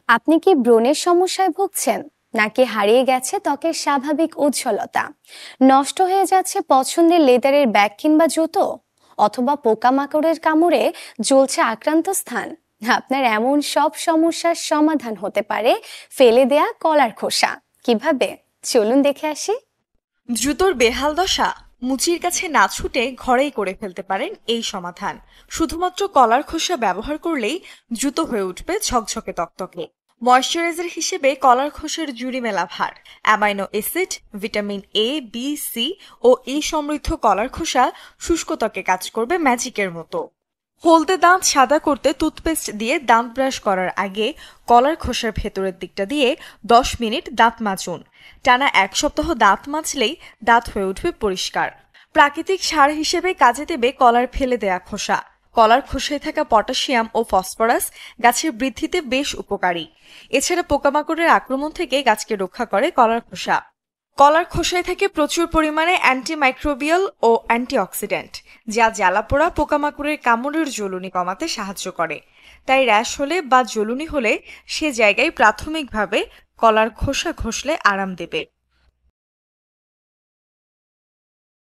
আপনি কি ব্রণের সমস্যায় ভুগছেন, নাকি হারিয়ে গেছে ত্বকের স্বাভাবিক উজ্জ্বলতা, নষ্ট হয়ে যাচ্ছে পছন্দের লেদারের ব্যাগ কিংবা জুতো, অথবা পোকামাকড়ের কামড়ে জ্বলছে আক্রান্ত স্থান? আপনার এমন সব সমস্যার সমাধান হতে পারে ফেলে দেয়া কলার খোসা। কিভাবে, চলুন দেখে আসি। জুতোর বেহাল দশা মুচির কাছে না ছুটে ঘরেই করে ফেলতে পারেন এই সমাধান। শুধুমাত্র কলার খোসা ব্যবহার করলেই জুতো হয়ে উঠবে ঝকঝকে তকতকে। ময়শ্চারাইজার হিসেবে কলার খোসার জুড়ি মেলা ভার, amino acid, vitamin A, B, C ও ই সমৃদ্ধ কলার খোসা শুষ্ক ত্বকে কাজ করবে ম্যাজিকের মতো। হলদে দাঁত সাদা করতে টুথপেস্ট দিয়ে দাঁত ব্রাশ করার আগে কলার খোসার ভেতরের দিকটা দিয়ে 10 মিনিট দাঁত মাজুন। টানা 1 সপ্তাহ দাঁত মাজলেই দাঁত হয়ে উঠবে পরিষ্কার। প্রাকৃতিক সার হিসেবে কাজে দেবে কলার ফেলে দেয়া খোসা। কলার খোসায় থাকা পটাশিয়াম ও ফসফরাস গাছের বৃদ্ধিতে বেশ উপকারী। এছাড়া পোকামাকড়ের আক্রমণ থেকে গাছকে রক্ষা করে কলার খোসা। কলার খোসায় থাকে প্রচুর পরিমাণে অ্যান্টিমাইক্রোবিয়াল ও অ্যান্টিঅক্সিডেন্ট, যা জ্বালাপোড়া, পোকামাকড়ের কামড়ের জ্বলুনি কমাতে সাহায্য করে। তাই র্যাশ হলে বা জ্বলুনি হলে সে জায়গায় প্রাথমিকভাবে কলার খোসা ঘষলে আরাম দেবে।